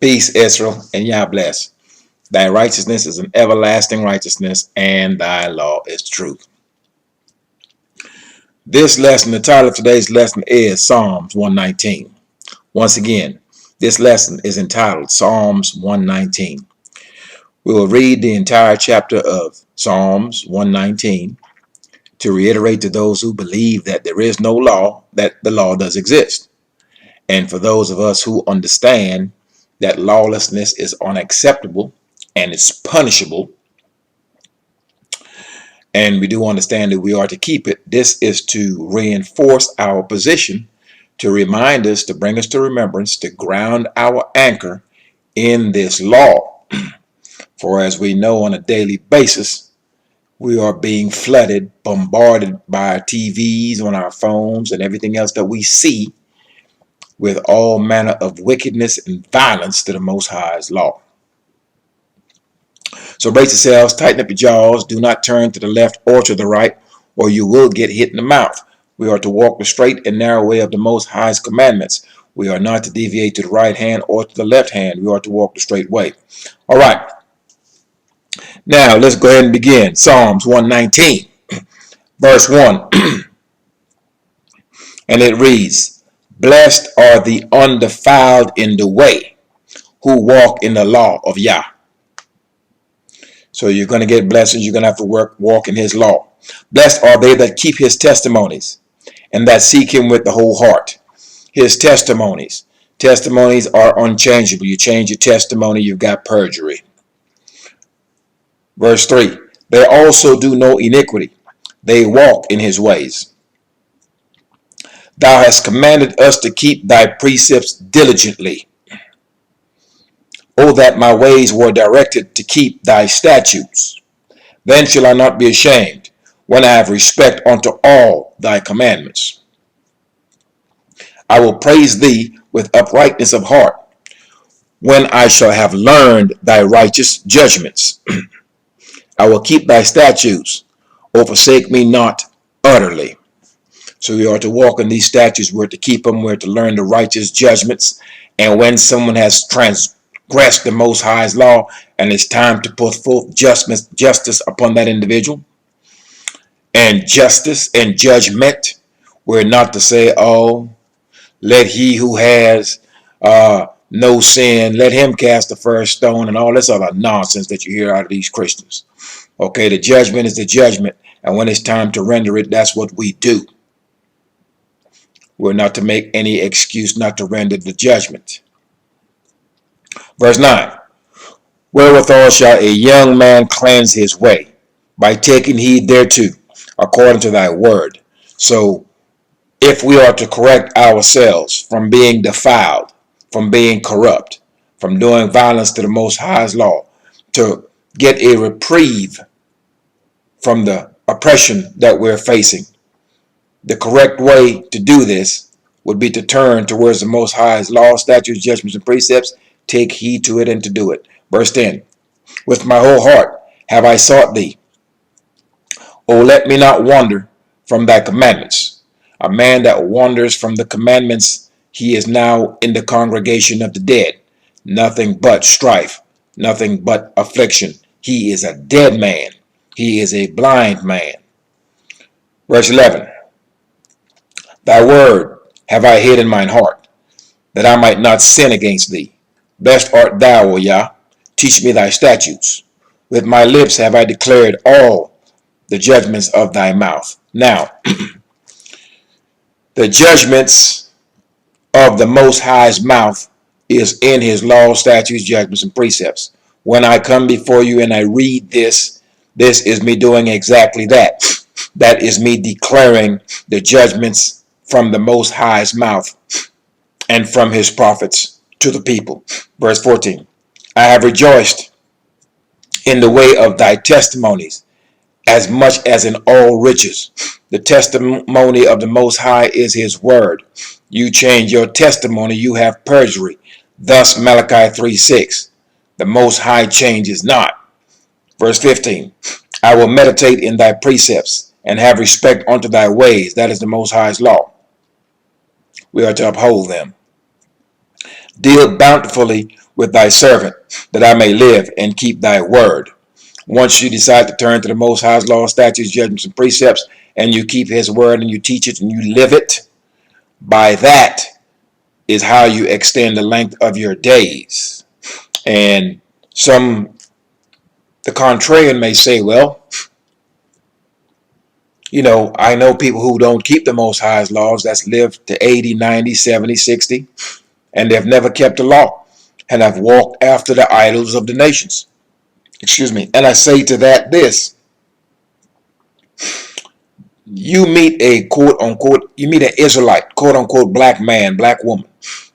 Peace, Israel, and Yah bless. Thy righteousness is an everlasting righteousness, and thy law is truth. This lesson, the title of today's lesson is Psalms 119. Once again, this lesson is entitled Psalms 119. We will read the entire chapter of Psalms 119 to reiterate to those who believe that there is no law, that the law does exist. And for those of us who understand that lawlessness is unacceptable and it's punishable, and we do understand that we are to keep it, this is to reinforce our position, to remind us, to bring us to remembrance, to ground our anchor in this law. For as we know on a daily basis, we are being flooded, bombarded by our TVs, on our phones, and everything else that we see with all manner of wickedness and violence to the Most High's law. So brace yourselves, tighten up your jaws, do not turn to the left or to the right, or you will get hit in the mouth. We are to walk the straight and narrow way of the Most High's commandments. We are not to deviate to the right hand or to the left hand. We are to walk the straight way. All right. Now, let's go ahead and begin. Psalms 119, verse 1. And it reads, Blessed are the undefiled in the way, who walk in the law of Yah. So you're going to get blessings. You're going to have to walk in his law. Blessed are they that keep his testimonies and that seek him with the whole heart. His testimonies. Testimonies are unchangeable. You change your testimony, you've got perjury. Verse 3. They also do no iniquity. They walk in his ways. Thou hast commanded us to keep thy precepts diligently. O that my ways were directed to keep thy statutes. Then shall I not be ashamed, when I have respect unto all thy commandments. I will praise thee with uprightness of heart, when I shall have learned thy righteous judgments. I will keep thy statutes, O forsake me not utterly. So we are to walk in these statutes. We're to keep them. We're to learn the righteous judgments. And when someone has transgressed the Most High's law, and it's time to put forth justice upon that individual, and justice and judgment, we're not to say, oh, let he who has no sin, let him cast the first stone, and all this other nonsense that you hear out of these Christians. Okay, the judgment is the judgment, and when it's time to render it, that's what we do. We're not to make any excuse not to render the judgment. Verse 9. Wherewithal shall a young man cleanse his way? By taking heed thereto, according to thy word. So, if we are to correct ourselves from being defiled, from being corrupt, from doing violence to the Most High's law, to get a reprieve from the oppression that we're facing, the correct way to do this would be to turn towards the Most High's law, statutes, judgments, and precepts, take heed to it and to do it. Verse 10. With my whole heart have I sought thee. O let me not wander from thy commandments. A man that wanders from the commandments, he is now in the congregation of the dead. Nothing but strife, nothing but affliction. He is a dead man. He is a blind man. Verse 11. Thy word have I hid in mine heart, that I might not sin against thee. Blessed art thou, O Yah. Teach me thy statutes. With my lips have I declared all the judgments of thy mouth. Now, the judgments of the Most High's mouth is in his law, statutes, judgments, and precepts. When I come before you and I read this is me doing exactly that. That is me declaring the judgments from the Most High's mouth and from his prophets to the people. Verse 14. I have rejoiced in the way of thy testimonies, as much as in all riches. The testimony of the Most High is his word. You change your testimony, you have perjury. Thus Malachi 3:6. The Most High changes not. Verse 15. I will meditate in thy precepts and have respect unto thy ways. That is the Most High's law. We are to uphold them. Deal bountifully with thy servant, that I may live and keep thy word. Once you decide to turn to the Most High's law, statutes, judgments, and precepts, and you keep his word and you teach it and you live it, by that is how you extend the length of your days. And the contrarian may say, well, I know people who don't keep the Most High's laws that's lived to 80, 90, 70, 60, and they've never kept the law and have walked after the idols of the nations. Excuse me. And I say to that this: you meet a you meet an Israelite, quote unquote, black man, black woman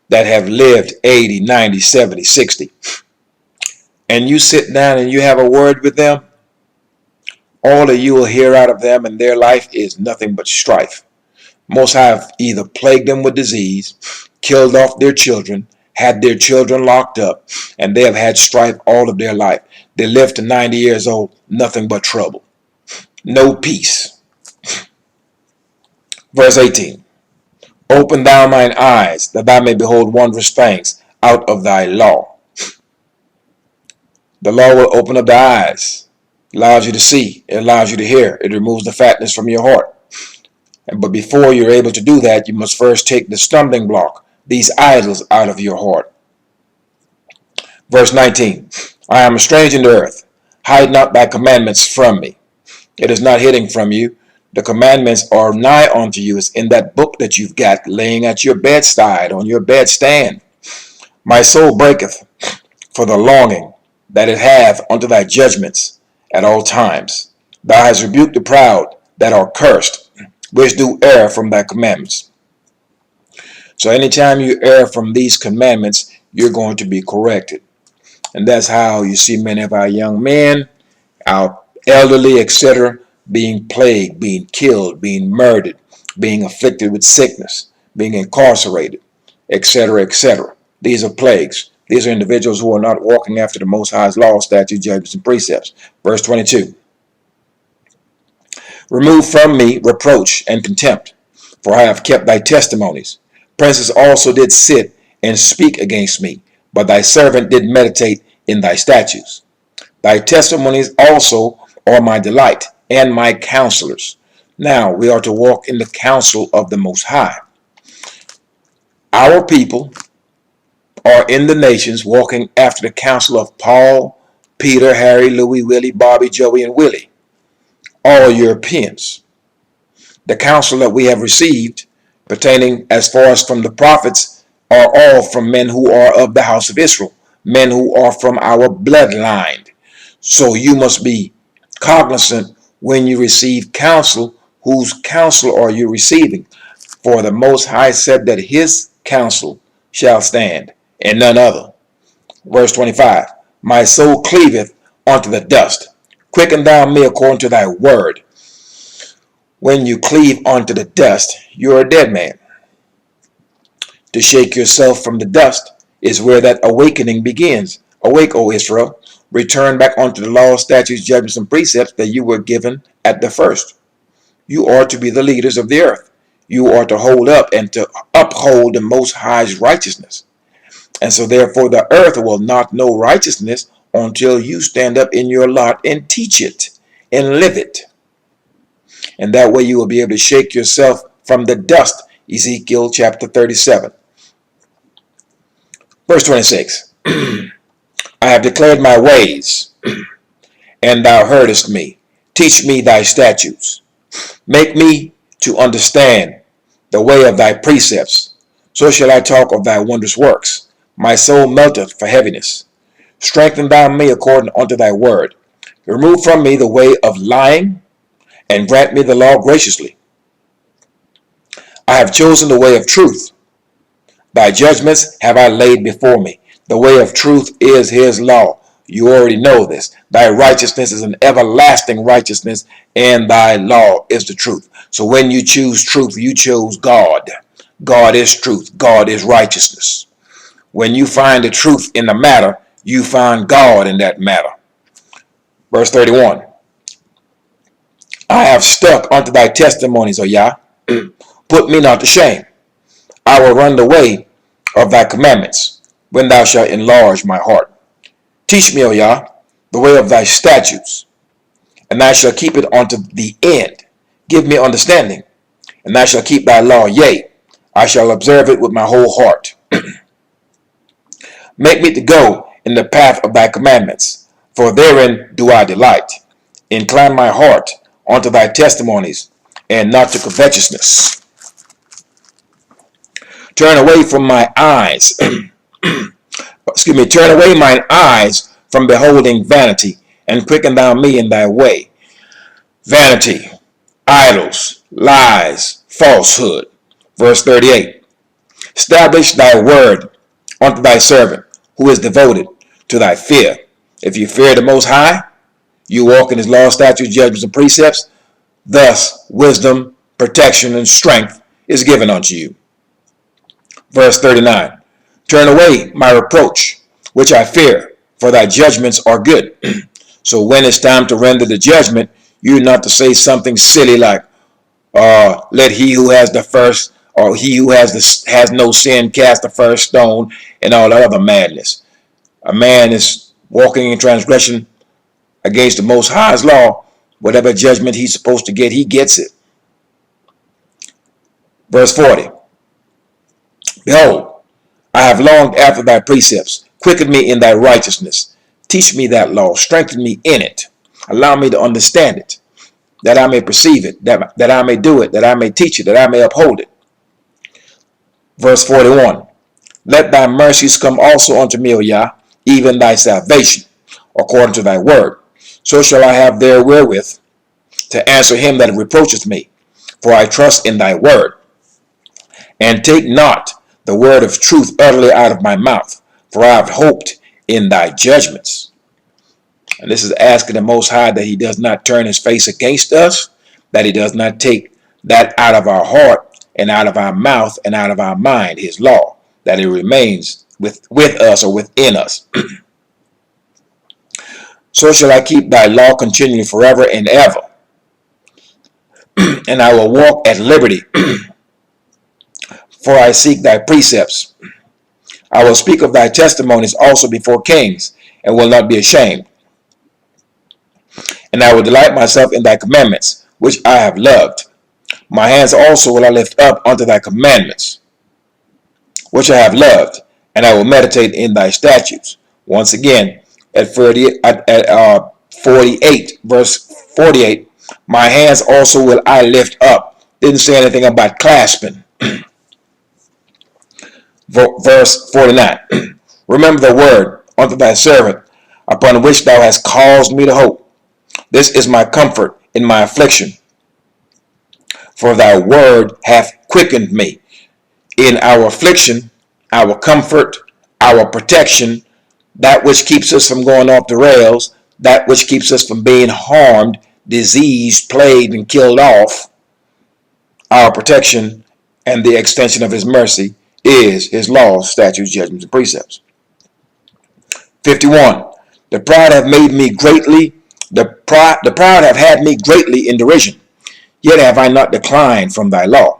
that have lived 80, 90, 70, 60, and you sit down and you have a word with them, all that you will hear out of them in their life is nothing but strife. Most have either plagued them with disease, killed off their children, had their children locked up, and they have had strife all of their life. They live to 90 years old, nothing but trouble. No peace. Verse 18. Open thou mine eyes, that thou may behold wondrous things out of thy law. The law will open up the eyes. It allows you to see. It allows you to hear. It removes the fatness from your heart. But before you're able to do that, you must first take the stumbling block, these idols, out of your heart. Verse 19. I am a stranger in the earth. Hide not thy commandments from me. It is not hidden from you. The commandments are nigh unto you. It's in that book that you've got laying at your bedside, on your bedstand. My soul breaketh for the longing that it hath unto thy judgments at all times. Thou hast rebuked the proud that are cursed, which do err from thy commandments. So anytime you err from these commandments, you're going to be corrected. And that's how you see many of our young men, our elderly, etc., being plagued, being killed, being murdered, being afflicted with sickness, being incarcerated, etc., etc. These are plagues. These are individuals who are not walking after the Most High's law, statutes, judgments, and precepts. Verse 22. Remove from me reproach and contempt, for I have kept thy testimonies. Princes also did sit and speak against me, but thy servant did meditate in thy statutes. Thy testimonies also are my delight, and my counselors. Now we are to walk in the counsel of the Most High. Our people are in the nations walking after the counsel of Paul, Peter, Harry, Louis, Willie, Bobby, Joey, and Willie, all Europeans. The counsel that we have received, pertaining as far as from the prophets, are all from men who are of the house of Israel, men who are from our bloodline. So you must be cognizant when you receive counsel, whose counsel are you receiving? For the Most High said that his counsel shall stand, and none other. Verse 25. My soul cleaveth unto the dust. Quicken thou me according to thy word. When you cleave unto the dust, you're a dead man. To shake yourself from the dust is where that awakening begins. Awake, O Israel. Return back unto the law, statutes, judgments, and precepts that you were given at the first. You are to be the leaders of the earth. You are to hold up and to uphold the Most High's righteousness. And so therefore the earth will not know righteousness until you stand up in your lot and teach it and live it. And that way you will be able to shake yourself from the dust. Ezekiel chapter 37. Verse 26. I have declared my ways, and thou heardest me. Teach me thy statutes. Make me to understand the way of thy precepts. So shall I talk of thy wondrous works. My soul melteth for heaviness. Strengthen thou me according unto thy word. Remove from me the way of lying, and grant me the law graciously. I have chosen the way of truth. Thy judgments have I laid before me. The way of truth is his law. You already know this. Thy righteousness is an everlasting righteousness, and thy law is the truth. So when you choose truth, you chose God. God is truth. God is righteousness. When you find the truth in the matter, you find God in that matter. Verse 31. I have stuck unto thy testimonies, O Yah. Put me not to shame. I will run the way of thy commandments. when thou shalt enlarge my heart. Teach me, O Yah, the way of thy statutes, and I shall keep it unto the end. Give me understanding, and I shall keep thy law. Yea, I shall observe it with my whole heart. Make me to go in the path of thy commandments, for therein do I delight. Incline my heart unto thy testimonies, and not to covetousness. Turn away from my eyes, turn away mine eyes from beholding vanity, and quicken thou me in thy way. Vanity, idols, lies, falsehood. Verse 38. Establish thy word unto thy servant, who is devoted to thy fear. If you fear the Most High, you walk in his law, statutes, judgments, and precepts. Thus, wisdom, protection, and strength is given unto you. Verse 39. Turn away my reproach, which I fear, for thy judgments are good. So when it's time to render the judgment, you're not to say something silly like, let he who has the first, or he who has no sin cast the first stone, and all that other madness. A man is walking in transgression against the Most High's law. Whatever judgment he's supposed to get, he gets it. Verse 40. Behold, I have longed after thy precepts. Quicken me in thy righteousness. Teach me that law. Strengthen me in it. Allow me to understand it, that I may perceive it, that I may do it, that I may teach it, that I may uphold it. Verse 41. Let thy mercies come also unto me, O Yah, even thy salvation, according to thy word. So shall I have there wherewith to answer him that reproacheth me. For I trust in thy word. And take not the word of truth utterly out of my mouth, for I have hoped in thy judgments. And this is asking the Most High that he does not turn his face against us, that he does not take that out of our heart and out of our mouth and out of our mind, his law, that it remains with us or within us. So shall I keep thy law continually forever and ever, and I will walk at liberty, for I seek thy precepts. I will speak of thy testimonies also before kings, and will not be ashamed. And I will delight myself in thy commandments, which I have loved. My hands also will I lift up unto thy commandments, which I have loved, and I will meditate in thy statutes. Once again, at 48, verse 48, my hands also will I lift up. Didn't say anything about clasping. Verse 49. Remember the word unto thy servant, upon which thou hast caused me to hope. This is my comfort in my affliction. For thy word hath quickened me. In our affliction, our comfort, our protection, that which keeps us from going off the rails, that which keeps us from being harmed, diseased, plagued, and killed off, our protection and the extension of his mercy is his laws, statutes, judgments, and precepts. 51. The proud have made me greatly, the proud have had me greatly in derision, yet have I not declined from thy law.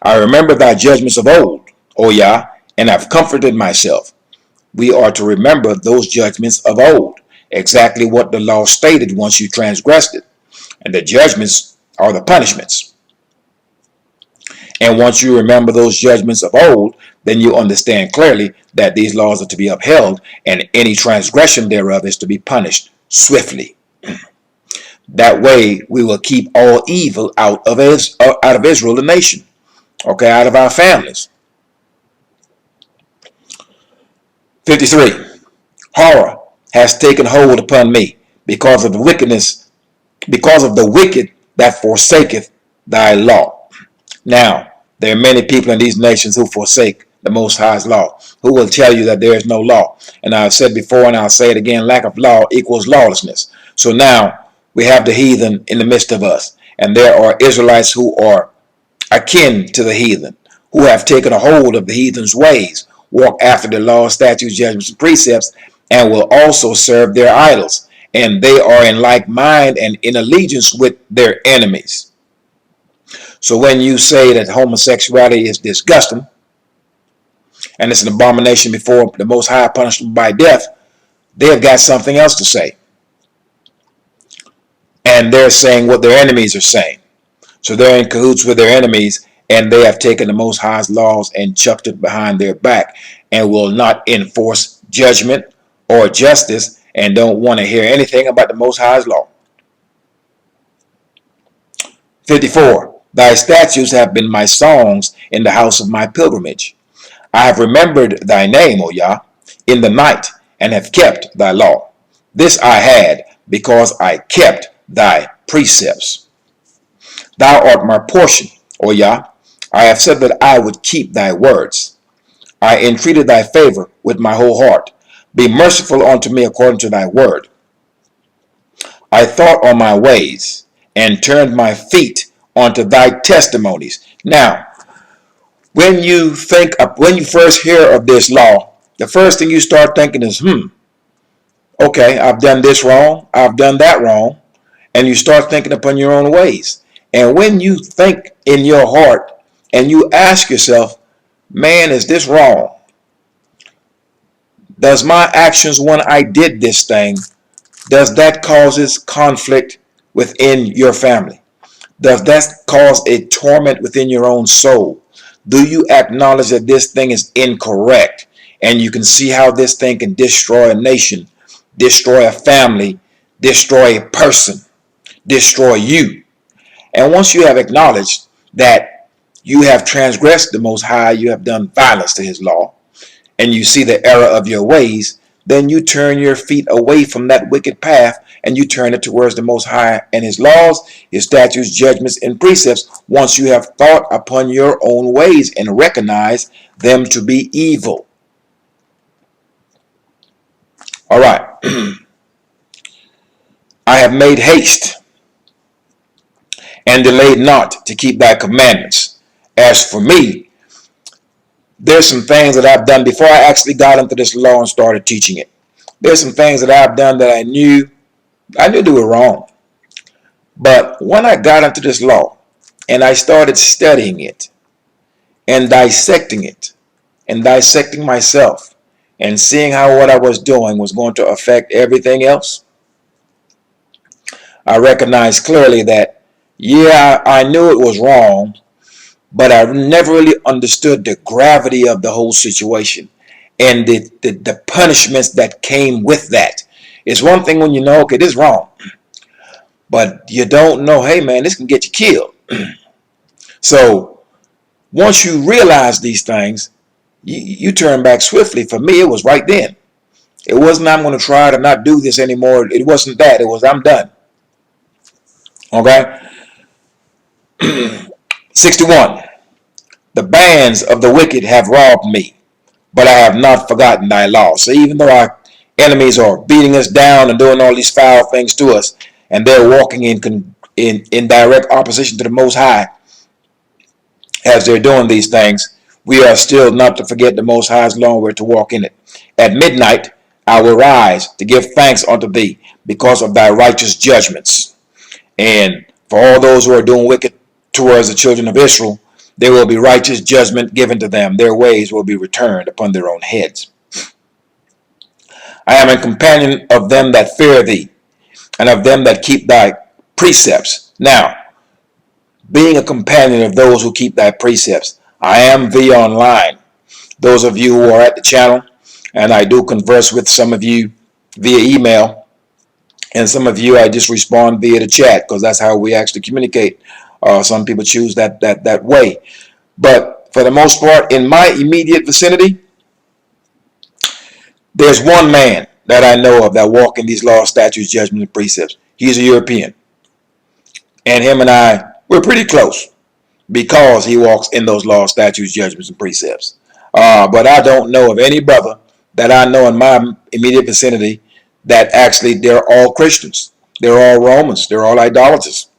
I remember thy judgments of old, O Yah, and have comforted myself. We are to remember those judgments of old, exactly what the law stated once you transgressed it. And the judgments are the punishments. And once you remember those judgments of old, then you understand clearly that these laws are to be upheld, and any transgression thereof is to be punished swiftly. That way we will keep all evil out of Israel, the nation. Okay, out of our families. 53. Horror has taken hold upon me because of the wickedness, because of the wicked that forsaketh thy law. Now, there are many people in these nations who forsake the Most High's law, who will tell you that there is no law. And I've said before, and I'll say it again, lack of law equals lawlessness. So now we have the heathen in the midst of us, and there are Israelites who are akin to the heathen, who have taken a hold of the heathen's ways, walk after the law, statutes, judgments, and precepts, and will also serve their idols. And they are in like mind and in allegiance with their enemies. So when you say that homosexuality is disgusting, and it's an abomination before the Most High, punishable by death, they've got something else to say. And they're saying what their enemies are saying. So they're in cahoots with their enemies, and they have taken the Most High's laws and chucked it behind their back and will not enforce judgment or justice and don't want to hear anything about the Most High's law. 54. Thy statutes have been my songs in the house of my pilgrimage. I have remembered thy name, O Yah, in the night, and have kept thy law. This I had, because I kept thy precepts. Thou art my portion, O Yah. I have said that I would keep thy words. I entreated thy favor with my whole heart. Be merciful unto me according to thy word. I thought on my ways, and turned my feet onto thy testimonies. Now, when you first hear of this law, the first thing you start thinking is, okay, I've done this wrong, I've done that wrong, and you start thinking upon your own ways. And when you think in your heart and you ask yourself, man, is this wrong? Does my actions when I did this thing, does that causes conflict within your family? Does that cause a torment within your own soul? Do you acknowledge that this thing is incorrect? And you can see how this thing can destroy a nation, destroy a family, destroy a person, destroy you. And once you have acknowledged that you have transgressed the Most High, you have done violence to his law, and you see the error of your ways, then you turn your feet away from that wicked path and you turn it towards the Most High and his laws, his statutes, judgments, and precepts once you have thought upon your own ways and recognize them to be evil. All right. I have made haste and delayed not to keep thy commandments. As for me, there's some things that I've done before I actually got into this law and started teaching it. There's some things that I've done that I knew they were wrong. But when I got into this law and I started studying it and dissecting myself and seeing how what I was doing was going to affect everything else, I recognized clearly that, yeah, I knew it was wrong, but I never really understood the gravity of the whole situation and the punishments that came with that. It's one thing when you know, okay, this is wrong, but you don't know, hey man, this can get you killed. So once you realize these things, you turn back swiftly. For me, it was right then. It wasn't I'm going to try to not do this anymore. It wasn't that. It was I'm done. Okay? 61. The bands of the wicked have robbed me, but I have not forgotten thy law. So even though our enemies are beating us down and doing all these foul things to us, and they're walking in direct opposition to the Most High as they're doing these things, we are still not to forget the Most High's law, we're to walk in it. At midnight I will rise to give thanks unto thee because of thy righteous judgments. And for all those who are doing wicked towards the children of Israel, there will be righteous judgment given to them. Their ways will be returned upon their own heads. I am a companion of them that fear thee, and of them that keep thy precepts. Now, being a companion of those who keep thy precepts, I am via online. Those of you who are at the channel, and I do converse with some of you via email, and some of you I just respond via the chat because that's how we actually communicate. Some people choose that way. But for the most part, in my immediate vicinity, there's one man that I know of that walk in these laws, statutes, judgments, and precepts. He's a European. And him and I, we're pretty close because he walks in those laws, statutes, judgments, and precepts. But I don't know of any brother that I know in my immediate vicinity that actually they're all Christians. They're all Romans. They're all idolaters.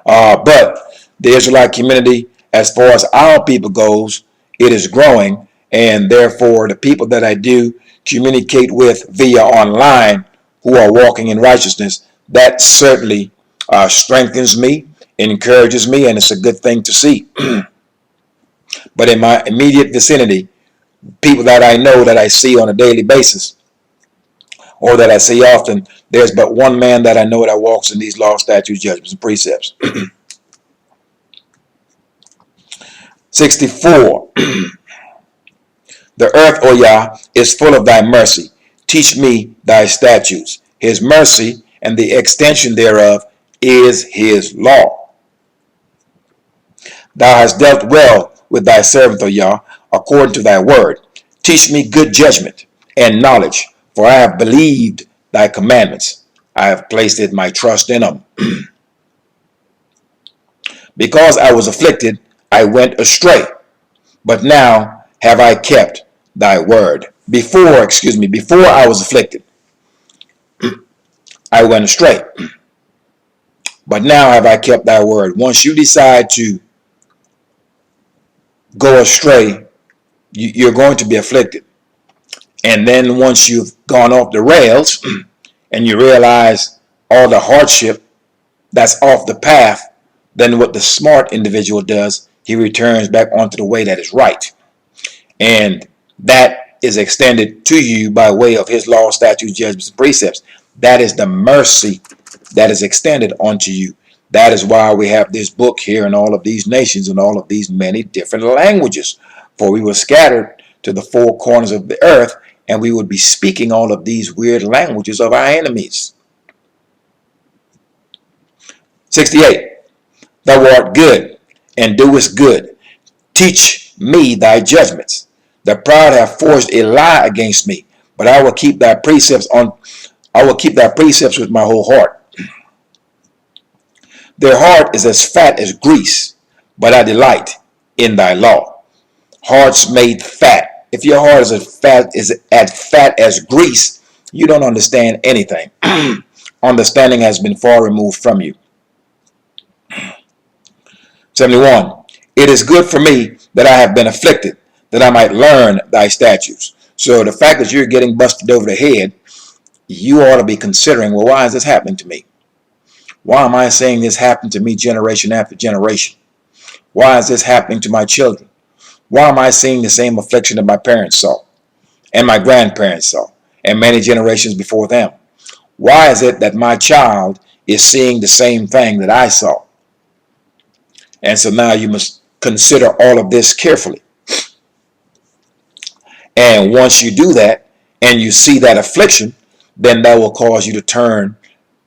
But the Israelite community, as far as our people goes, it is growing, and therefore the people that I do communicate with via online who are walking in righteousness, that certainly strengthens me, encourages me, and it's a good thing to see. But in my immediate vicinity, people that I know, that I see on a daily basis, or that I see often, there's but one man that I know that walks in these laws, statutes, judgments, and precepts. 64. The earth, O Yah, is full of thy mercy. Teach me thy statutes. His mercy and the extension thereof is his law. Thou hast dealt well with thy servant, O Yah, according to thy word. Teach me good judgment and knowledge, for I have believed thy commandments. I have placed my trust in them. Because I was afflicted, I went astray, but now have I kept thy word. Before I was afflicted, I went astray, but now have I kept thy word. Once you decide to go astray, you're going to be afflicted. And then once you've gone off the rails and you realize all the hardship that's off the path, then what the smart individual does, he returns back onto the way that is right. And that is extended to you by way of his law, statutes, judgments, and precepts. That is the mercy that is extended unto you. That is why we have this book here in all of these nations and all of these many different languages. For we were scattered to the four corners of the earth, and we would be speaking all of these weird languages of our enemies. 68. Thou art good, and doest good. Teach me thy judgments. The proud have forged a lie against me, but I will keep thy precepts with my whole heart. Their heart is as fat as grease, but I delight in thy law. Hearts made fat. If your heart is as fat as grease, you don't understand anything. Understanding has been far removed from you. 71. It is good for me that I have been afflicted, that I might learn thy statutes. So the fact that you're getting busted over the head, you ought to be considering, well, why is this happening to me? Why am I seeing this happen to me generation after generation? Why is this happening to my children? Why am I seeing the same affliction that my parents saw and my grandparents saw and many generations before them? Why is it that my child is seeing the same thing that I saw? And so now you must consider all of this carefully. And once you do that and you see that affliction, then that will cause you to turn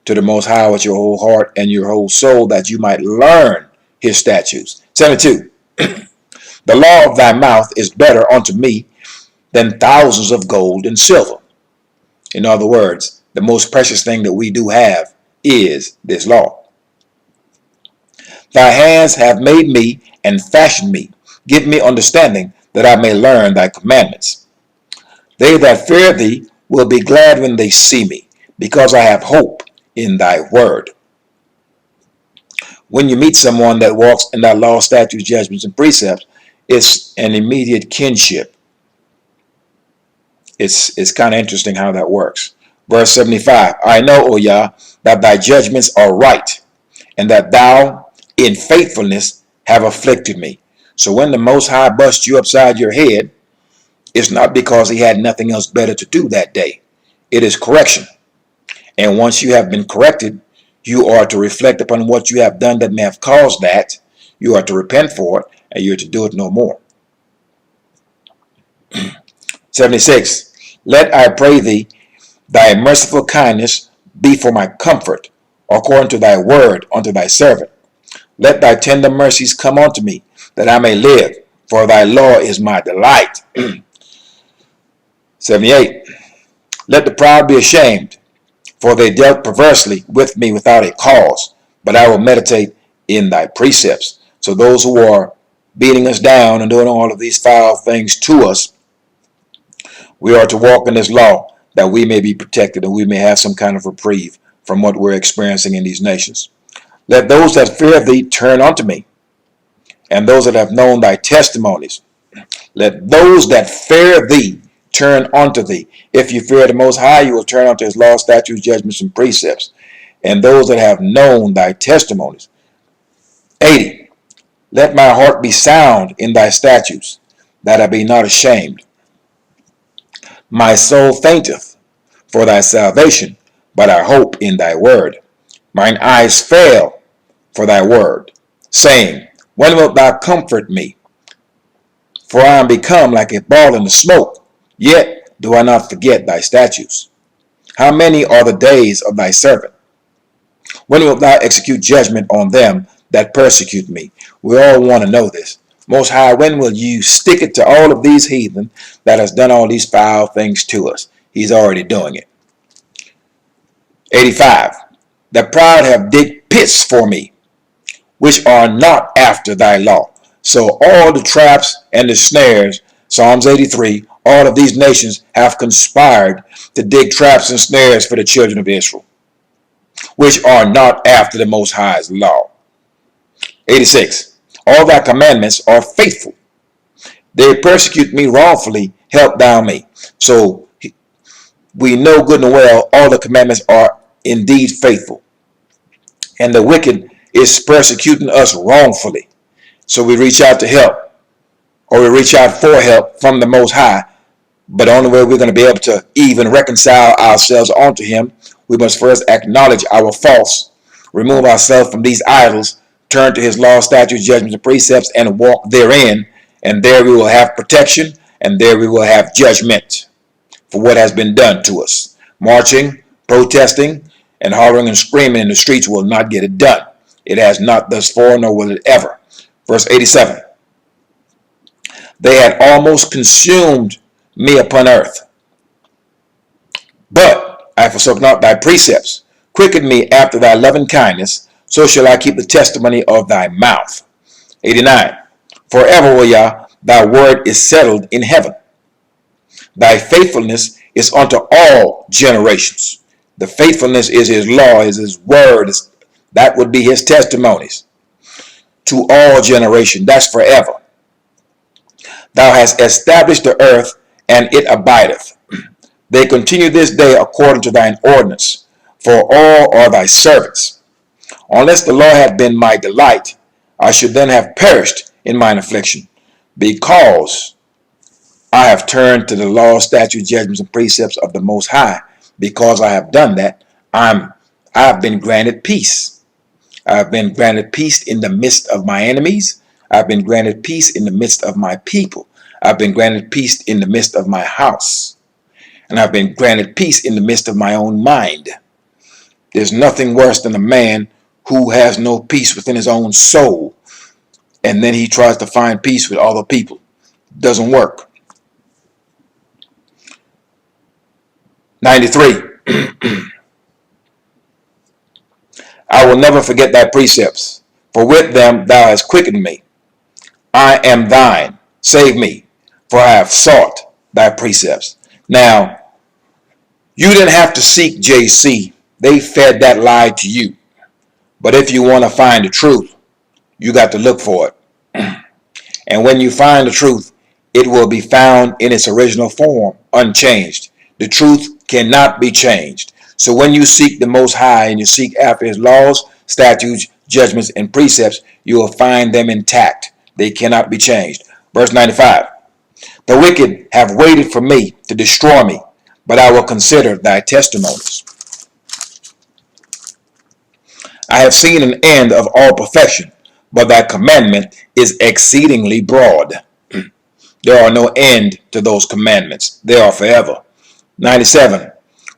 to the Most High with your whole heart and your whole soul, that you might learn his statutes. 72. The law of thy mouth is better unto me than thousands of gold and silver. In other words, the most precious thing that we do have is this law. Thy hands have made me and fashioned me. Give me understanding that I may learn thy commandments. They that fear thee will be glad when they see me, because I have hope in thy word. When you meet someone that walks in thy law, statutes, judgments, and precepts, it's an immediate kinship. It's kind of interesting how that works. Verse 75. I know, O Yah, that thy judgments are right, and that thou in faithfulness have afflicted me. So when the Most High busts you upside your head, it's not because he had nothing else better to do that day. It is correction. And once you have been corrected, you are to reflect upon what you have done that may have caused that. You are to repent for it, and you are to do it no more. 76. Let, I pray thee, thy merciful kindness be for my comfort, according to thy word unto thy servant. Let thy tender mercies come unto me, that I may live, for thy law is my delight. 78. Let the proud be ashamed, for they dealt perversely with me without a cause, but I will meditate in thy precepts. So those who are beating us down and doing all of these foul things to us, we are to walk in this law, that we may be protected and we may have some kind of reprieve from what we're experiencing in these nations. Let those that fear thee turn unto me, and those that have known thy testimonies. Let those that fear thee turn unto thee. If you fear the Most High, you will turn unto his law, statutes, judgments, and precepts. And those that have known thy testimonies. 80. Let my heart be sound in thy statutes, that I be not ashamed. My soul fainteth for thy salvation, but I hope in thy word. Mine eyes fail for thy word, saying, when wilt thou comfort me? For I am become like a ball in the smoke, yet do I not forget thy statutes. How many are the days of thy servant? When wilt thou execute judgment on them that persecute me? We all want to know this. Most High, when will you stick it to all of these heathen that has done all these foul things to us? He's already doing it. 85. The proud have digged pits for me, which are not after thy law. So all the traps and the snares, Psalms 83, all of these nations have conspired to dig traps and snares for the children of Israel, which are not after the Most High's law. 86. All thy commandments are faithful. They persecute me wrongfully, help thou me. So we know good and well all the commandments are indeed faithful. And the wicked is persecuting us wrongfully. So we reach out to help, or we reach out for help from the Most High. But the only way we're going to be able to even reconcile ourselves onto him, we must first acknowledge our faults, remove ourselves from these idols, turn to his law, statutes, judgments, and precepts, and walk therein. And there we will have protection, and there we will have judgment for what has been done to us. Marching, protesting, and hollering and screaming in the streets will not get it done. It has not thus far, nor will it ever. Verse 87. They had almost consumed me upon earth, but I forsook not thy precepts. Quicken me after thy loving kindness, so shall I keep the testimony of thy mouth. 89. Forever, O Yah, thy word is settled in heaven. Thy faithfulness is unto all generations. The faithfulness is his law, is his word. That would be his testimonies. To all generation, that's forever. Thou hast established the earth, and it abideth. They continue this day according to thine ordinance, for all are thy servants. Unless the law had been my delight, I should then have perished in mine affliction. Because I have turned to the law, statutes, judgments, and precepts of the Most High, because I have done that, I have been granted peace. I have been granted peace in the midst of my enemies. I've been granted peace in the midst of my people. I've been granted peace in the midst of my house. And I've been granted peace in the midst of my own mind. There's nothing worse than a man who has no peace within his own soul, and then he tries to find peace with other people. It doesn't work. 93. I will never forget thy precepts, for with them thou hast quickened me. I am thine, save me, for I have sought thy precepts. Now, you didn't have to seek JC. They fed that lie to you. But if you want to find the truth, you got to look for it. And when you find the truth, it will be found in its original form, unchanged. The truth cannot be changed. So when you seek the Most High and you seek after his laws, statutes, judgments, and precepts, you will find them intact. They cannot be changed. Verse 95. The wicked have waited for me to destroy me, but I will consider thy testimonies. I have seen an end of all perfection, but thy commandment is exceedingly broad. There are no end to those commandments. They are forever. 97.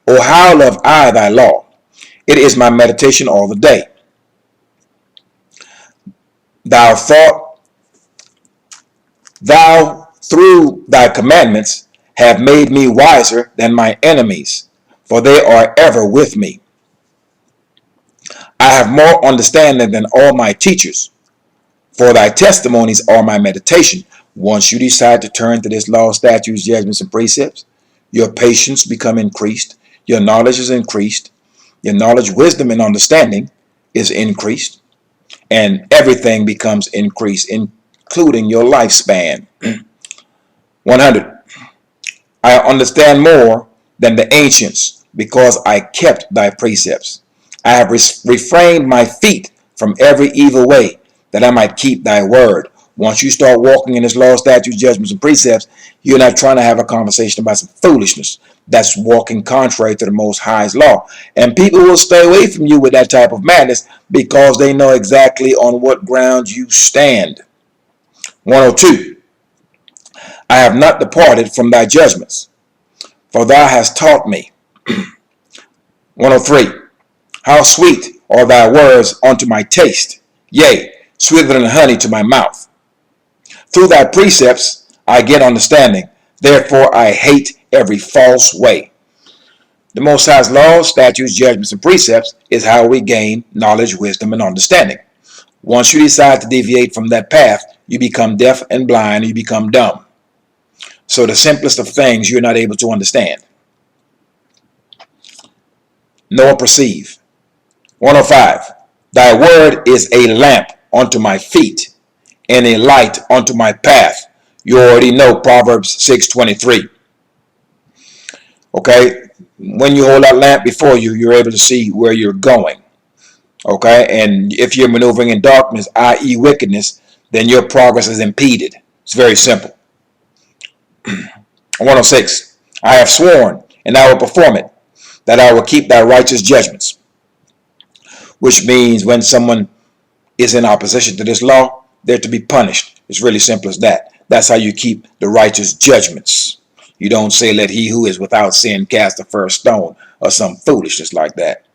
O how love I thy law. It is my meditation all the day. Thou through thy commandments have made me wiser than my enemies, for they are ever with me. I have more understanding than all my teachers, for thy testimonies are my meditation. Once you decide to turn to this law, statutes, judgments, and precepts, your patience become increased, your knowledge is increased, your knowledge, wisdom, and understanding is increased, and everything becomes increased, including your lifespan. 100. I understand more than the ancients, because I kept thy precepts. I have refrained my feet from every evil way, that I might keep thy word. Once you start walking in his law, statutes, judgments, and precepts, you're not trying to have a conversation about some foolishness. That's walking contrary to the Most High's law. And people will stay away from you with that type of madness because they know exactly on what ground you stand. 102. I have not departed from thy judgments, for thou hast taught me. 103. How sweet are thy words unto my taste, yea, sweeter than honey to my mouth. Through thy precepts I get understanding, therefore I hate every false way. The Most High's laws, statutes, judgments, and precepts is how we gain knowledge, wisdom, and understanding. Once you decide to deviate from that path, you become deaf and blind, and you become dumb. So the simplest of things you're not able to understand. Nor perceive. 105. Thy word is a lamp unto my feet and a light unto my path. You already know Proverbs 6:23. Okay, when you hold that lamp before you, you're able to see where you're going. Okay, and if you're maneuvering in darkness, i.e. wickedness, then your progress is impeded. It's very simple. 106. I have sworn, and I will perform it, that I will keep thy righteous judgments. Which means when someone is in opposition to this law, they're to be punished. It's really simple as that. That's how you keep the righteous judgments. You don't say, let he who is without sin cast the first stone, or some foolishness like that.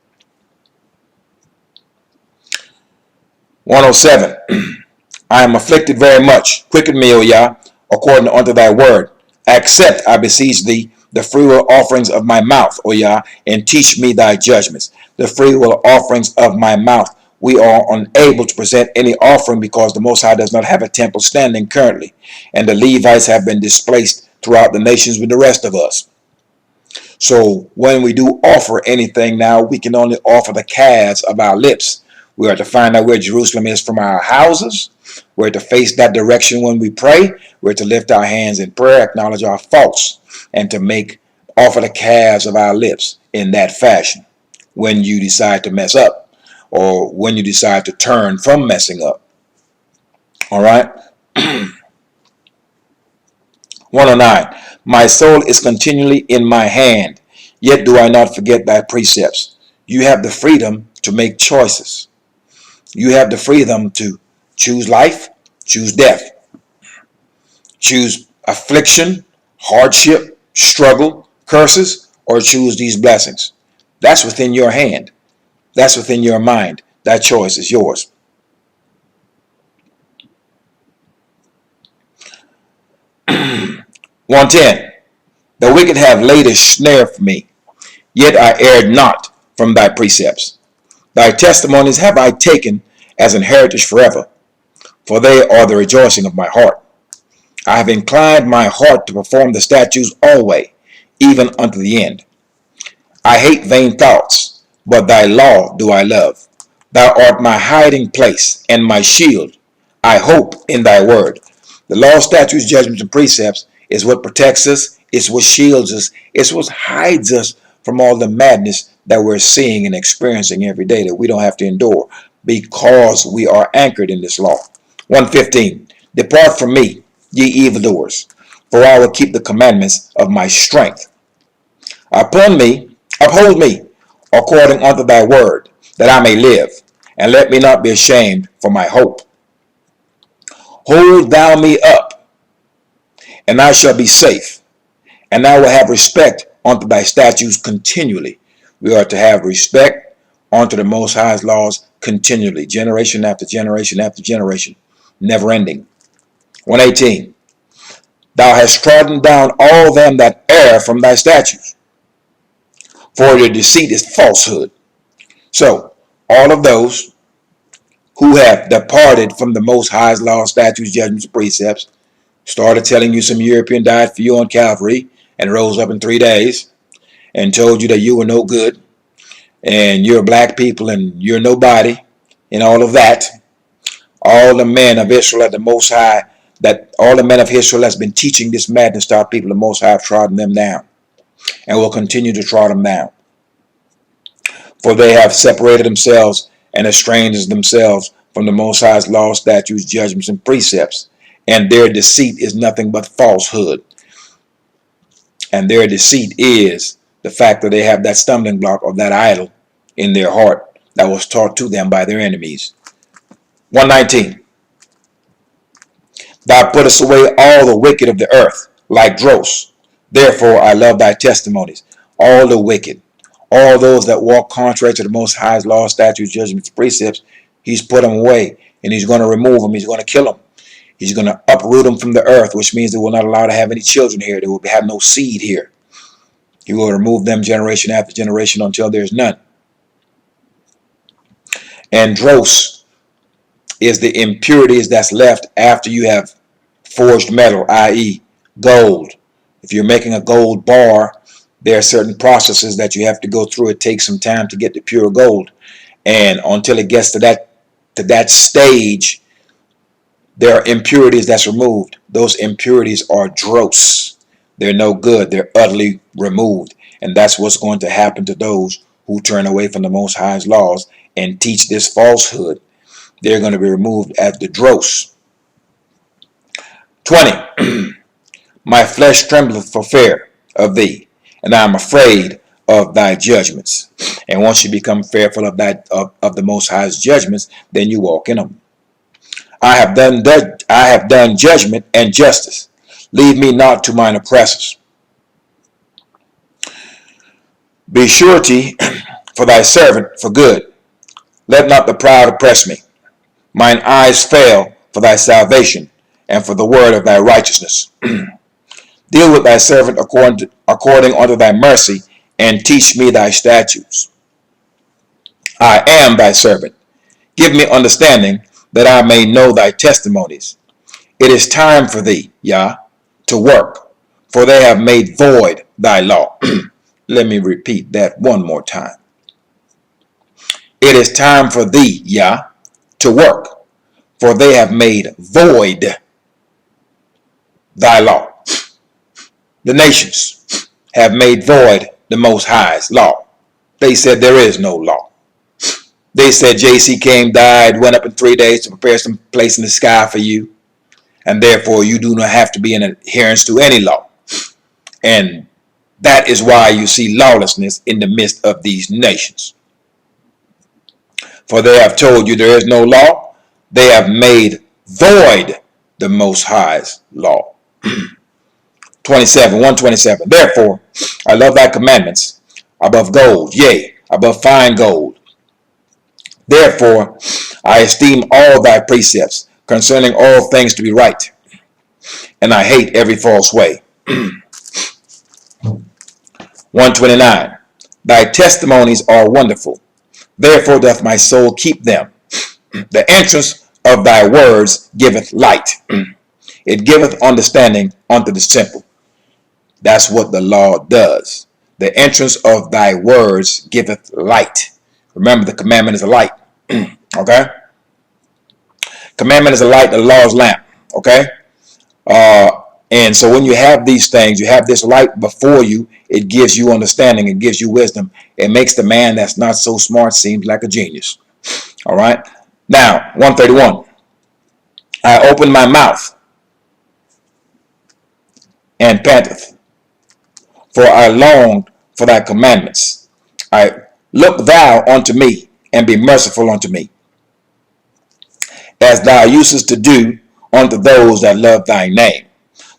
107. I am afflicted very much. Quicken me, O Yah, according unto thy word. Accept, I beseech thee, the freewill offerings of my mouth, O Yah, and teach me thy judgments. The freewill offerings of my mouth. We are unable to present any offering because the Most High does not have a temple standing currently, and the Levites have been displaced throughout the nations with the rest of us. So when we do offer anything now, we can only offer the calves of our lips. We are to find out where Jerusalem is from our houses. We're to face that direction when we pray. We're to lift our hands in prayer, acknowledge our faults, and to offer the calves of our lips in that fashion when you decide to mess up or when you decide to turn from messing up. All right? 109. My soul is continually in my hand, yet do I not forget thy precepts. You have the freedom to make choices. You have the freedom to choose life, choose death, choose affliction, hardship, struggle, curses, or choose these blessings. That's within your hand. That's within your mind. That choice is yours. 110. The wicked have laid a snare for me, yet I erred not from thy precepts. Thy testimonies have I taken as an heritage forever, for they are the rejoicing of my heart. I have inclined my heart to perform the statutes always, even unto the end. I hate vain thoughts, but thy law do I love. Thou art my hiding place and my shield. I hope in thy word. The law, statutes, judgments, and precepts is what protects us. It's what shields us. It's what hides us from all the madness that we're seeing and experiencing every day that we don't have to endure because we are anchored in this law. 115. Depart from me, ye evildoers, for I will keep the commandments of my strength. Uphold me according unto thy word, that I may live, and let me not be ashamed for my hope. Hold thou me up, and I shall be safe, and I will have respect unto thy statutes continually. We are to have respect unto the Most High's laws continually, generation after generation after generation, never ending. 118. Thou hast trodden down all them that err from thy statutes, for your deceit is falsehood. So, all of those who have departed from the Most High's laws, statutes, judgments, and precepts, started telling you some European died for you on Calvary and rose up in 3 days and told you that you were no good and you're black people and you're nobody and all of that. All the men of Israel at the Most High, that all the men of Israel has been teaching this madness to our people, the Most High have trodden them down and will continue to trod them down. For they have separated themselves and estrange themselves from the Most High's laws, statutes, judgments, and precepts. And their deceit is nothing but falsehood. And their deceit is the fact that they have that stumbling block of that idol in their heart that was taught to them by their enemies. 119. Thou puttest away all the wicked of the earth like dross. Therefore I love thy testimonies. All the wicked, all those that walk contrary to the Most High's law, statutes, judgments, precepts, he's put them away, and he's going to remove them. He's going to kill them. He's going to uproot them from the earth, which means they will not allow to have any children here. They will have no seed here. He will remove them generation after generation until there's none. And dross is the impurities that's left after you have forged metal, i.e. gold. If you're making a gold bar, there are certain processes that you have to go through. It takes some time to get the pure gold. And until it gets to that stage, there are impurities that's removed. Those impurities are dross. They're no good. They're utterly removed. And that's what's going to happen to those who turn away from the Most High's laws and teach this falsehood. They're going to be removed as the dross. 20. My flesh trembleth for fear of thee, and I am afraid of thy judgments. And once you become fearful of the Most High's judgments, then you walk in them. I have done judgment and justice. Leave me not to mine oppressors. Be surety for thy servant for good. Let not the proud oppress me. Mine eyes fail for thy salvation and for the word of thy righteousness. Deal with thy servant according unto thy mercy, and teach me thy statutes. I am thy servant. Give me understanding, that I may know thy testimonies. It is time for thee, Yah, to work, for they have made void thy law. Let me repeat that one more time. It is time for thee, Yah, to work, for they have made void thy law. The nations have made void the Most High's law. They said there is no law. They said JC came, died, went up in 3 days to prepare some place in the sky for you, and therefore you do not have to be in adherence to any law. And that is why you see lawlessness in the midst of these nations. For they have told you there is no law. They have made void the Most High's law. 127. Therefore, I love thy commandments above gold, yea, above fine gold. Therefore, I esteem all thy precepts concerning all things to be right, and I hate every false way. 129. Thy testimonies are wonderful. Therefore doth my soul keep them. The entrance of thy words giveth light. It giveth understanding unto the simple. That's what the law does. The entrance of thy words giveth light. Remember, the commandment is a light. Okay? Commandment is a light, the law is lamp. Okay? And so when you have these things, you have this light before you, it gives you understanding, it gives you wisdom. It makes the man that's not so smart seem like a genius. All right? Now, 131. I open my mouth and panteth, for I longed for thy commandments. Look thou unto me, and be merciful unto me, as thou usest to do unto those that love thy name.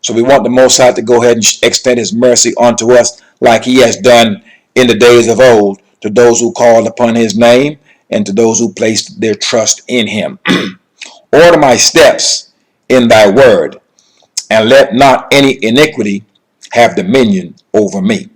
So we want the Most High to go ahead and extend his mercy unto us like he has done in the days of old to those who called upon his name and to those who placed their trust in him. Order my steps in thy word, and let not any iniquity have dominion over me.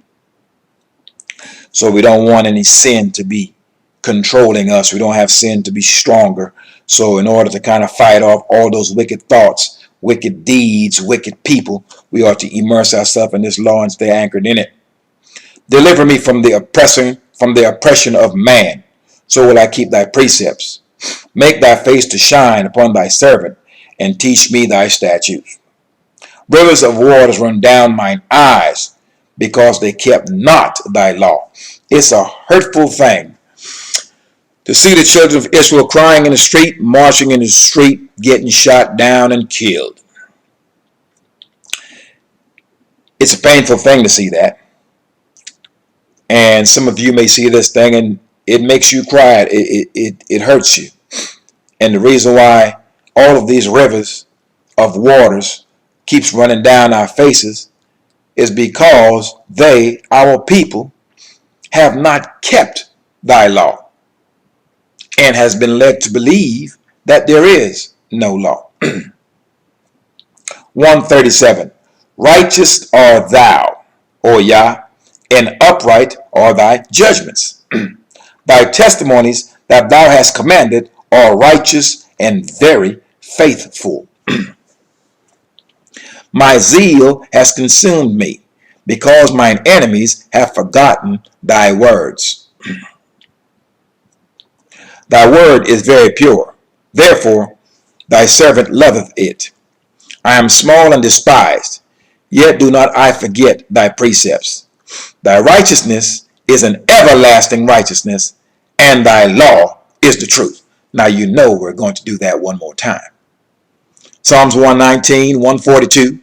So we don't want any sin to be controlling us. We don't have sin to be stronger. So in order to kind of fight off all those wicked thoughts, wicked deeds, wicked people, we ought to immerse ourselves in this law and stay anchored in it. Deliver me from the oppression of man, so will I keep thy precepts. Make thy face to shine upon thy servant, and teach me thy statutes. Rivers of waters run down mine eyes, because they kept not thy law. It's a hurtful thing To see the children of Israel crying in the street, marching in the street, getting shot down and killed. It's a painful thing to see that. And some of you may see this thing and it makes you cry. It hurts you. And the reason why all of these rivers of waters keeps running down our faces is because they, our people, have not kept thy law and has been led to believe that there is no law. 137. Righteous art thou, O Yah, and upright are thy judgments. Thy testimonies that thou hast commanded are righteous and very faithful. My zeal has consumed me, because mine enemies have forgotten thy words. Thy word is very pure, therefore thy servant loveth it. I am small and despised, yet do not I forget thy precepts. Thy righteousness is an everlasting righteousness, and thy law is the truth. Now you know we're going to do that one more time. Psalms 119, 142,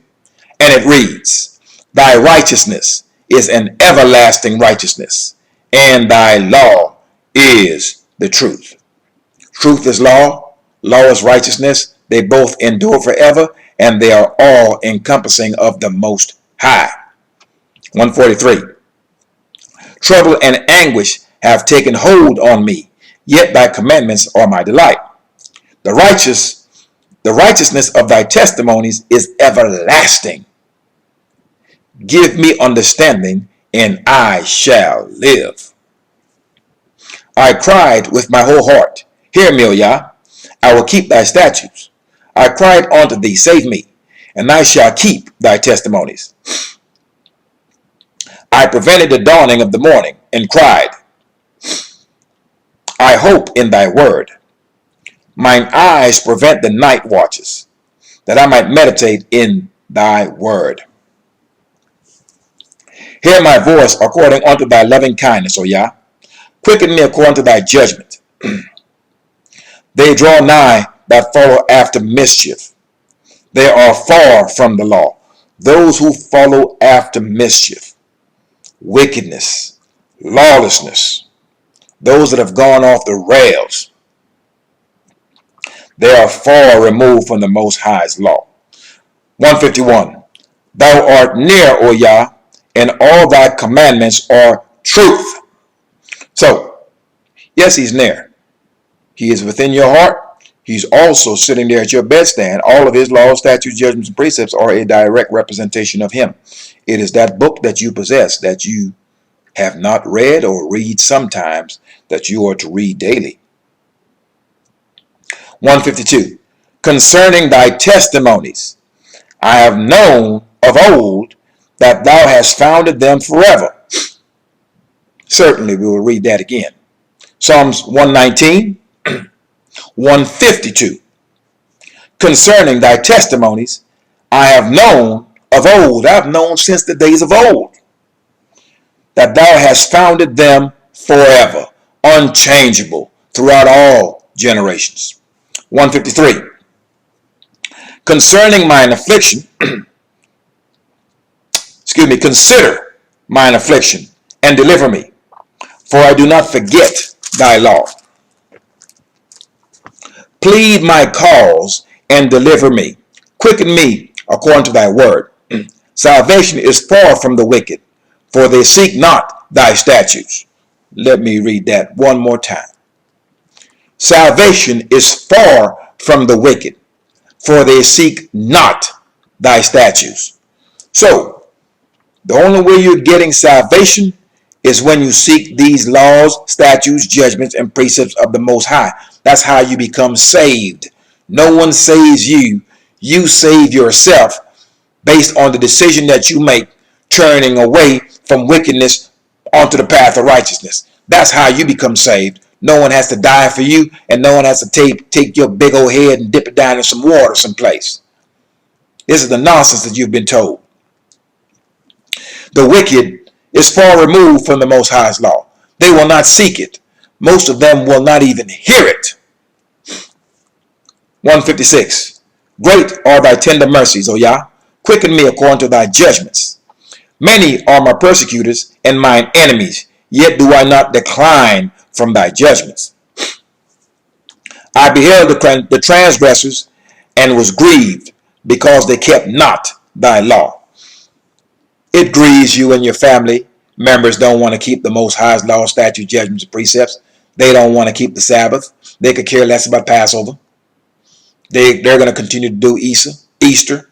and it reads, Thy righteousness is an everlasting righteousness, and thy law is the truth. Truth is law, law is righteousness. They both endure forever, and they are all encompassing of the Most High. 143. Trouble and anguish have taken hold on me, yet thy commandments are my delight. The righteousness of thy testimonies is everlasting. Give me understanding, and I shall live. I cried with my whole heart, hear me, O Yah, I will keep thy statutes. I cried unto thee, save me, and I shall keep thy testimonies. I prevented the dawning of the morning, and cried, I hope in thy word. Mine eyes prevent the night watches, that I might meditate in thy word. Hear my voice according unto thy loving kindness, O Yah. Quicken me according to thy judgment. They draw nigh that follow after mischief. They are far from the law, those who follow after mischief, wickedness, lawlessness, those that have gone off the rails. They are far removed from the Most High's law. 151. Thou art near, O Yah, and all thy commandments are truth. So, yes, he's near. He is within your heart. He's also sitting there at your bedstand. All of his laws, statutes, judgments, and precepts are a direct representation of him. It is that book that you possess that you have not read or read sometimes that you are to read daily. 152. Concerning thy testimonies, I have known of old that thou hast founded them forever. Certainly we will read that again. Psalms 119, 152. Concerning thy testimonies, I have known of old, I have known since the days of old, that thou hast founded them forever, unchangeable throughout all generations. 153. Concerning mine affliction, consider mine affliction and deliver me, for I do not forget thy law. Plead my cause and deliver me. Quicken me according to thy word. Salvation is far from the wicked, for they seek not thy statutes. Let me read that one more time. Salvation is far from the wicked, for they seek not thy statutes. So, the only way you're getting salvation is when you seek these laws, statutes, judgments, and precepts of the Most High. That's how you become saved. No one saves you. You save yourself based on the decision that you make, turning away from wickedness onto the path of righteousness. That's how you become saved. No one has to die for you, and no one has to take your big old head and dip it down in some water someplace. This is the nonsense that you've been told. The wicked is far removed from the Most High's law. They will not seek it. Most of them will not even hear it. 156. Great are thy tender mercies, O Yah. Quicken me according to thy judgments. Many are my persecutors and mine enemies, yet do I not decline from thy judgments. I beheld the transgressors and was grieved, because they kept not thy law. It grieves you and your family members don't want to keep the Most High's law, statutes, judgments, and precepts. They don't want to keep the Sabbath. They could care less about Passover. They're going to continue to do Easter.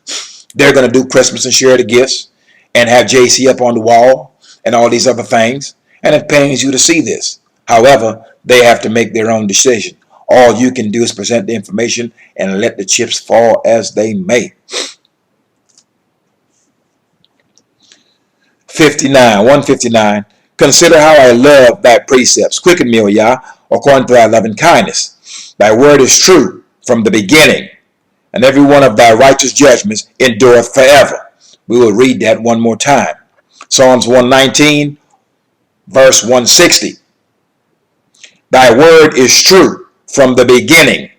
They're going to do Christmas and share the gifts and have JC up on the wall and all these other things. And it pains you to see this. However, they have to make their own decision. All you can do is present the information and let the chips fall as they may. 159. Consider how I love thy precepts. Quicken me, O Yah, according to thy loving kindness. Thy word is true from the beginning, and every one of thy righteous judgments endureth forever. We will read that one more time. Psalms 119, verse 160. Thy word is true from the beginning.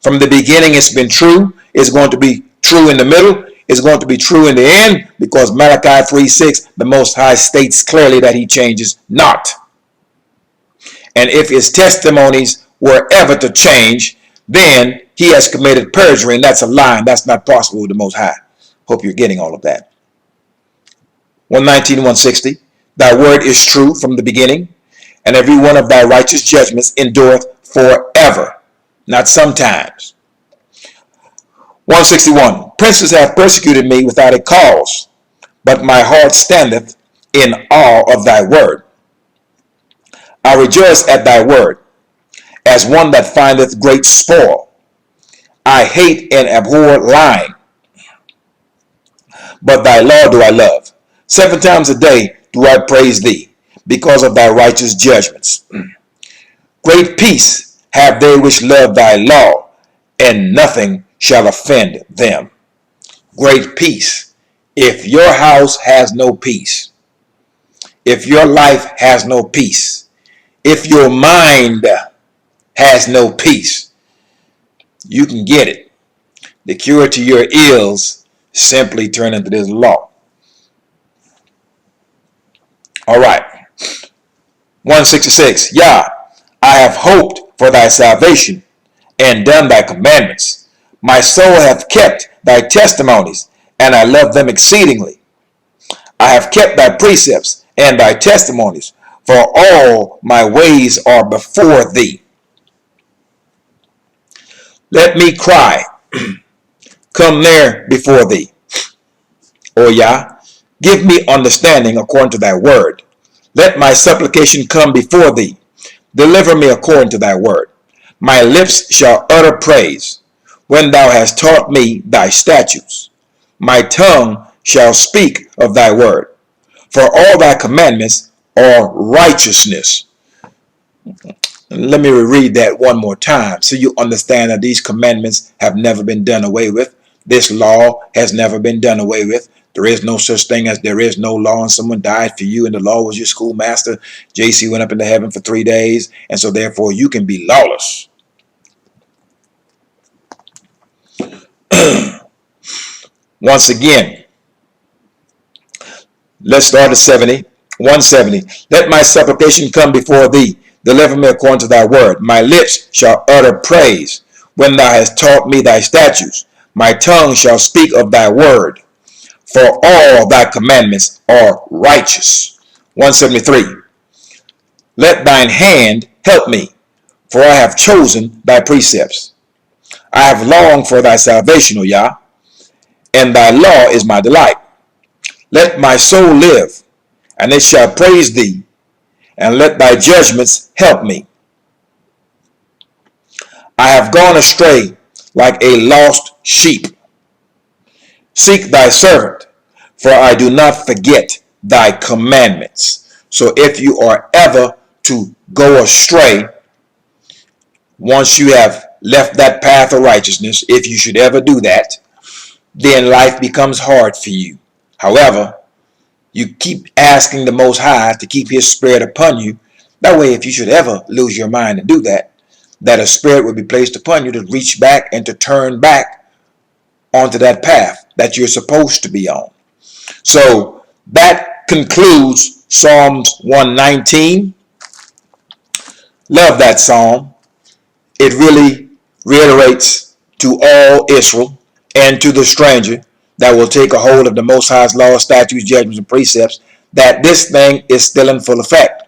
From the beginning it's been true. It's going to be true in the middle. It's going to be true in the end, because Malachi 3:6, the Most High states clearly that he changes not. And if his testimonies were ever to change, then he has committed perjury, and that's a lie, and that's not possible with the Most High. Hope you're getting all of that. 119, 160. Thy word is true from the beginning, and every one of thy righteous judgments endureth forever, not sometimes. 161. Princes have persecuted me without a cause, but my heart standeth in awe of thy word. I rejoice at thy word, as one that findeth great spoil. I hate and abhor lying, but thy law do I love. 7 times a day do I praise thee, because of thy righteous judgments. Great peace have they which love thy law, and nothing shall offend them. Great peace. If your house has no peace, if your life has no peace, if your mind has no peace, you can get it. The cure to your ills, simply turn into this law. All right. 166. Yah, I have hoped for thy salvation and done thy commandments. My soul hath kept thy testimonies, and I love them exceedingly. I have kept thy precepts and thy testimonies, for all my ways are before thee. Let me cry, come near before thee. O Yah, give me understanding according to thy word. Let my supplication come before thee. Deliver me according to thy word. My lips shall utter praise, when thou hast taught me thy statutes. My tongue shall speak of thy word, for all thy commandments are righteousness. Let me reread that one more time so you understand that these commandments have never been done away with. This law has never been done away with. There is no such thing as there is no law, and someone died for you and the law was your schoolmaster. JC went up into heaven for 3 days, and so therefore you can be lawless. Once again, let's start at 70. 170. Let my supplication come before thee. Deliver me according to thy word. My lips shall utter praise, when thou hast taught me thy statutes. My tongue shall speak of thy word, for all thy commandments are righteous. 173. Let thine hand help me, for I have chosen thy precepts. I have longed for thy salvation, O Yah, and thy law is my delight. Let my soul live, and it shall praise thee, and let thy judgments help me. I have gone astray like a lost sheep. Seek thy servant, for I do not forget thy commandments. So if you are ever to go astray, once you have left that path of righteousness, if you should ever do that, then life becomes hard for you. However, you keep asking the Most High to keep his spirit upon you, That way, if you should ever lose your mind and do that, that a spirit will be placed upon you to reach back and to turn back onto that path that you're supposed to be on. So that concludes Psalms 119. Love that psalm. It really reiterates to all Israel and to the stranger that will take a hold of the Most High's laws, statutes, judgments, and precepts that this thing is still in full effect.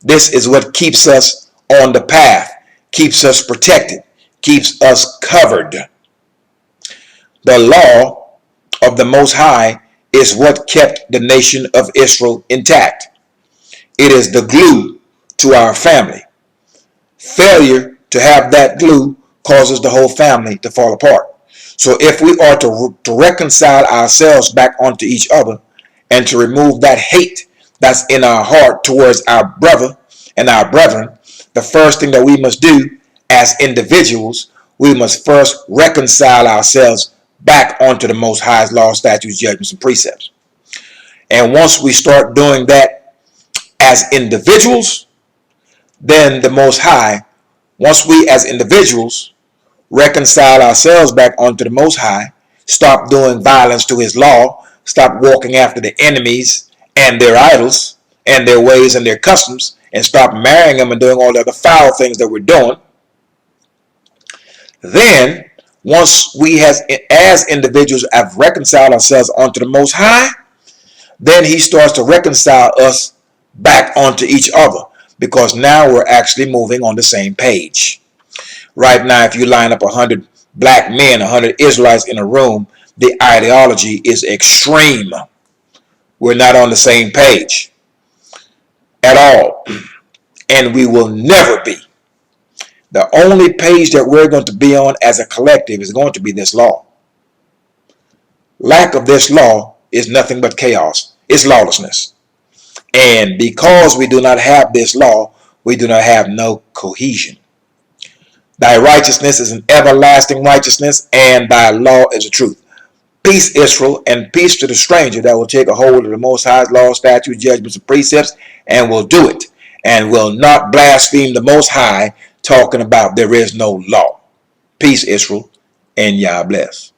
This is what keeps us on the path, keeps us protected, keeps us covered. The law of the Most High is what kept the nation of Israel intact. It is the glue to our family. Failure to have that glue causes the whole family to fall apart. So if we are to reconcile ourselves back onto each other and to remove that hate that's in our heart towards our brother and our brethren, the first thing that we must do as individuals, we must first reconcile ourselves back onto the Most High's laws, statutes, judgments, and precepts. And once we start doing that as individuals, then the Most High, once we as individuals reconcile ourselves back onto the Most High, stop doing violence to His law, stop walking after the enemies and their idols and their ways and their customs, and stop marrying them and doing all the other foul things that we're doing, then once we as individuals have reconciled ourselves onto the Most High, then He starts to reconcile us back onto each other, because now we're actually moving on the same page. Right now, if you line up 100 black men, 100 Israelites in a room, the ideology is extreme. We're not on the same page at all, and we will never be. The only page that we're going to be on as a collective is going to be this law. Lack of this law is nothing but chaos. It's lawlessness. And because we do not have this law, we do not have no cohesion. Thy righteousness is an everlasting righteousness, and thy law is the truth. Peace, Israel, and peace to the stranger that will take a hold of the Most High's law, statutes, judgments, and precepts, and will do it, and will not blaspheme the Most High, talking about there is no law. Peace, Israel, and Yah bless.